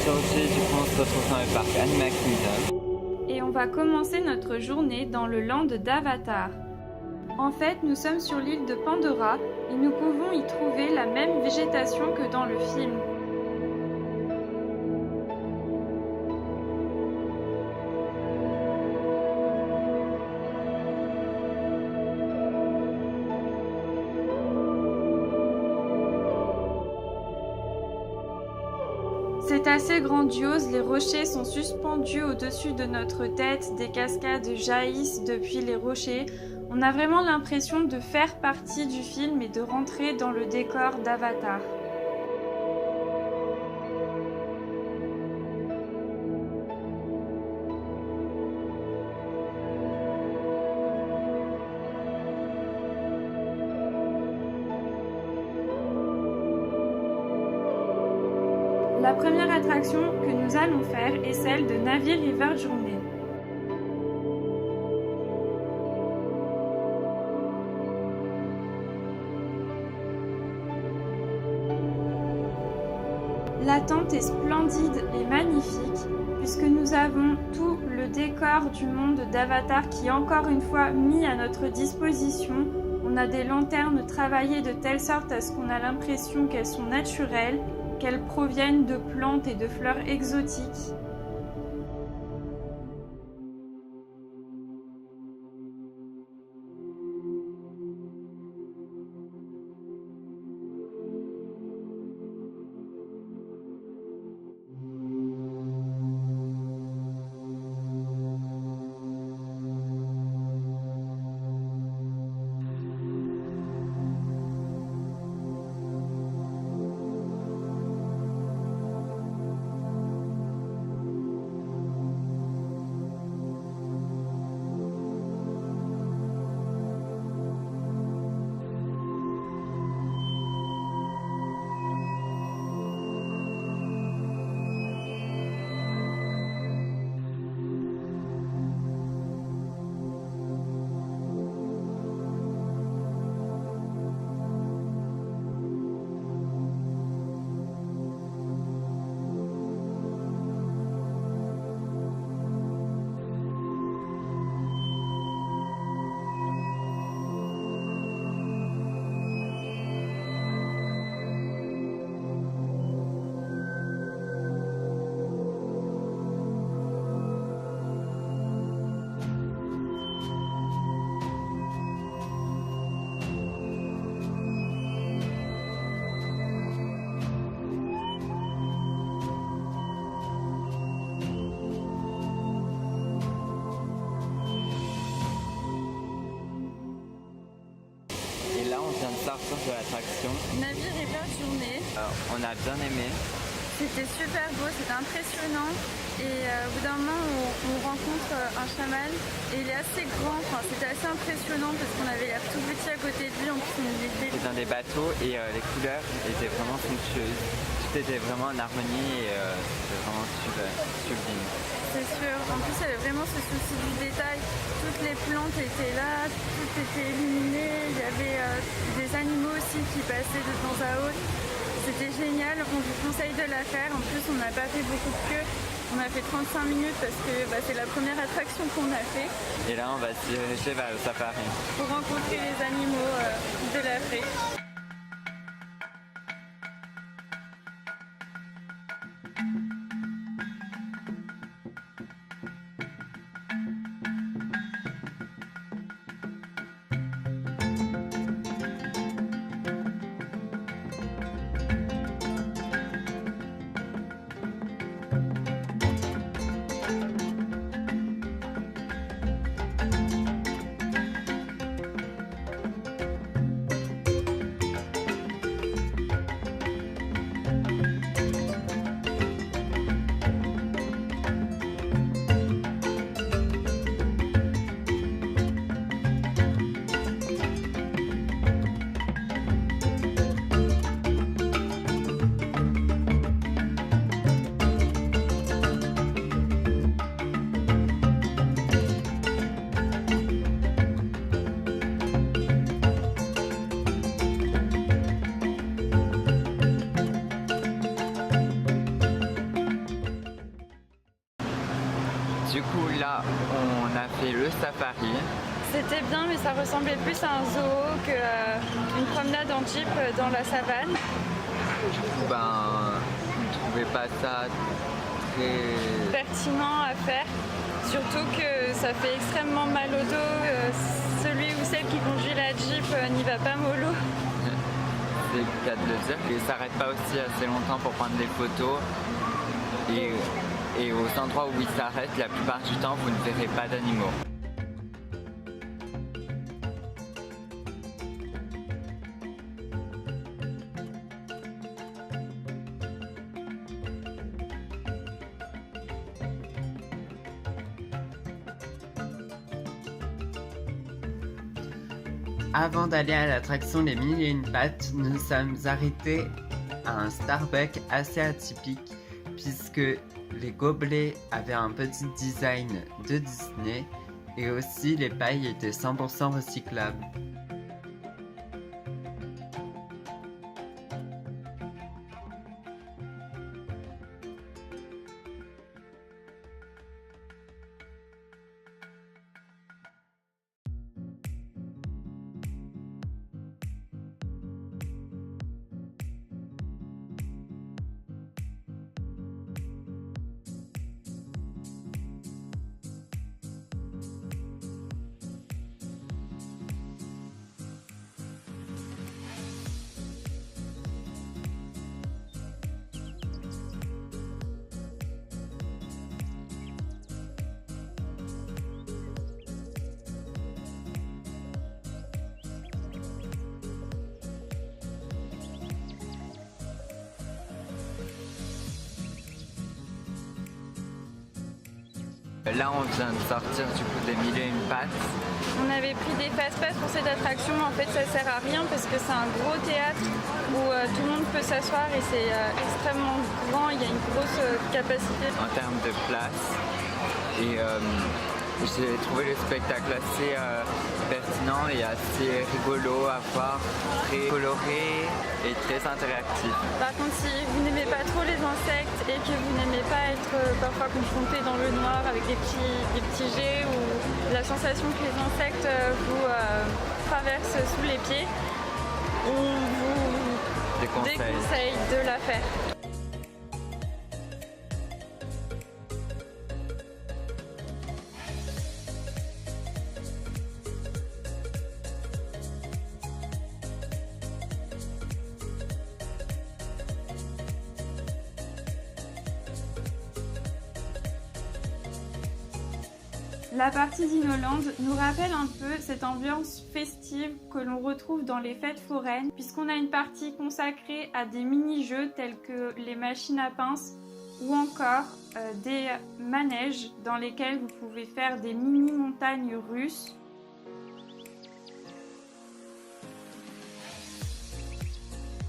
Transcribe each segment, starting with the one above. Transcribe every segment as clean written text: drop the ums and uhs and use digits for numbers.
ce rocher, du coup on se retrouve dans le parc Animal Kingdom. Et on va commencer notre journée dans le land d'Avatar. En fait, nous sommes sur l'île de Pandora et nous pouvons y trouver la même végétation que dans le film. C'est assez grandiose, les rochers sont suspendus au-dessus de notre tête, des cascades jaillissent depuis les rochers. On a vraiment l'impression de faire partie du film et de rentrer dans le décor d'Avatar. La première attraction que nous allons faire est celle de Na'vi River Journey. L'attente est splendide et magnifique puisque nous avons tout le décor du monde d'Avatar qui est encore une fois mis à notre disposition. On a des lanternes travaillées de telle sorte à ce qu'on a l'impression qu'elles sont naturelles, qu'elles proviennent de plantes et de fleurs exotiques. On vient de sortir de l'attraction. Na'vi River Journey. On a bien aimé. C'était super beau, c'était impressionnant. Et au bout d'un moment, on rencontre un chaman et il est assez grand. Enfin, c'était assez impressionnant parce qu'on avait l'air tout petit à côté de lui. En plus, on était dans des bateaux et les couleurs étaient vraiment somptueuses. Tout était vraiment en harmonie et c'était vraiment sublime. C'est sûr. En plus, il y avait vraiment ce souci du détail. Toutes les plantes étaient là, tout était illuminé. Il y avait des animaux aussi qui passaient de temps à autre. C'était génial. On vous conseille de la faire. En plus, on n'a pas fait beaucoup de queue. On a fait 35 minutes parce que c'est la première attraction qu'on a fait. Et là, on va se diriger vers le safari. Pour rencontrer les animaux de l'Afrique. Du coup là on a fait le safari. C'était bien, mais ça ressemblait plus à un zoo qu'une promenade en jeep dans la savane. Du coup on ne trouvait pas ça très Pertinent à faire, surtout que ça fait extrêmement mal au dos. Celui ou celle qui conduit la jeep n'y va pas mollo. c'est le cas de le dire. Il ne s'arrête pas aussi assez longtemps pour prendre des photos. Et aux endroits où il s'arrête, la plupart du temps, vous ne verrez pas d'animaux. Avant d'aller à l'attraction Les Mille et une pattes, nous sommes arrêtés à un Starbucks assez atypique puisque les gobelets avaient un petit design de Disney et aussi les pailles étaient 100% recyclables. Là on vient de sortir du coup des Mille et une pattes. On avait pris des fast-pass pour cette attraction, mais en fait ça sert à rien parce que c'est un gros théâtre où tout le monde peut s'asseoir et c'est extrêmement grand, il y a une grosse capacité. En termes de place. Et j'ai trouvé le spectacle assez pertinent et assez rigolo à voir, très coloré et très interactif. Par contre, si vous n'aimez pas trop les insectes et que vous n'aimez pas être parfois confronté dans le noir avec des petits jets ou la sensation que les insectes vous traversent sous les pieds, on vous déconseille de la faire. La partie d'Inoland nous rappelle un peu cette ambiance festive que l'on retrouve dans les fêtes foraines, puisqu'on a une partie consacrée à des mini-jeux tels que les machines à pince ou encore des manèges dans lesquels vous pouvez faire des mini-montagnes russes.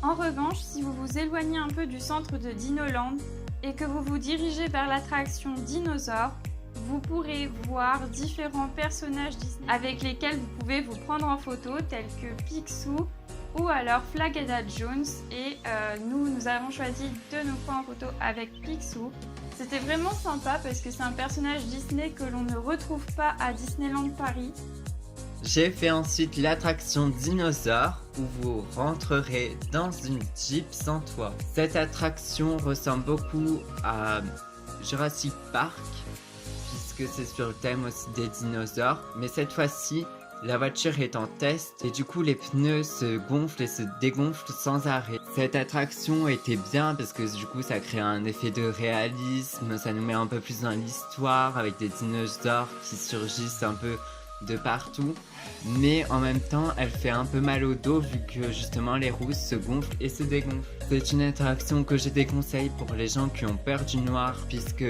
En revanche, si vous vous éloignez un peu du centre de Dinoland et que vous vous dirigez vers l'attraction Dinosaure, vous pourrez voir différents personnages Disney avec lesquels vous pouvez vous prendre en photo, tels que Picsou ou alors Flagada Jones. Et nous avons choisi de nous prendre en photo avec Picsou. C'était vraiment sympa parce que c'est un personnage Disney que l'on ne retrouve pas à Disneyland Paris. J'ai fait ensuite l'attraction Dinosaure où vous rentrerez dans une Jeep sans toit. Cette attraction ressemble beaucoup à Jurassic Park puisque c'est sur le thème aussi des dinosaures, mais cette fois-ci la voiture est en test et du coup les pneus se gonflent et se dégonflent sans arrêt. Cette attraction était bien parce que du coup ça crée un effet de réalisme, ça nous met un peu plus dans l'histoire avec des dinosaures qui surgissent un peu de partout, mais en même temps elle fait un peu mal au dos vu que justement les roues se gonflent et se dégonflent. C'est une attraction que je déconseille pour les gens qui ont peur du noir puisque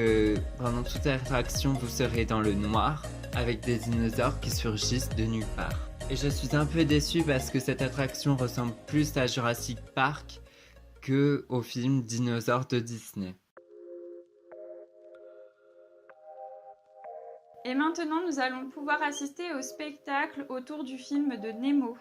pendant toute l'attraction vous serez dans le noir avec des dinosaures qui surgissent de nulle part. Et je suis un peu déçu parce que cette attraction ressemble plus à Jurassic Park que au film Dinosaures de Disney. Et maintenant, nous allons pouvoir assister au spectacle autour du film de Nemo.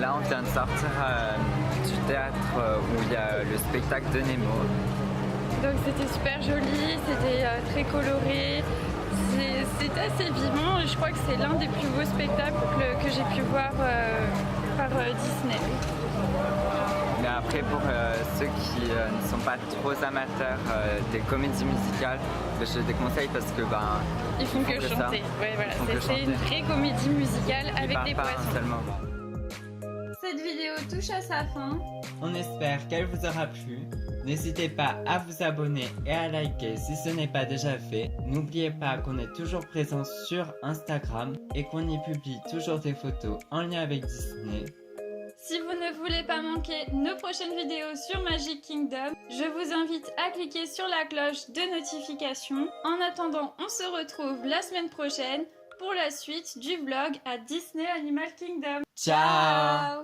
Là, on vient de sortir du théâtre où il y a le spectacle de Nemo. Donc c'était super joli, c'était très coloré, c'était assez vivant. Je crois que c'est l'un des plus beaux spectacles que j'ai pu voir par Disney. Mais après, pour ceux qui ne sont pas trop amateurs des comédies musicales, je les déconseille parce que ils font que chanter. Ouais, voilà. C'est une vraie comédie musicale avec des poissons. Seulement. Cette vidéo touche à sa fin. On espère qu'elle vous aura plu. N'hésitez pas à vous abonner et à liker si ce n'est pas déjà fait. N'oubliez pas qu'on est toujours présent sur Instagram et qu'on y publie toujours des photos en lien avec Disney. Si vous ne voulez pas manquer nos prochaines vidéos sur Magic Kingdom, je vous invite à cliquer sur la cloche de notification. En attendant, on se retrouve la semaine prochaine pour la suite du vlog à Disney Animal Kingdom. Ciao!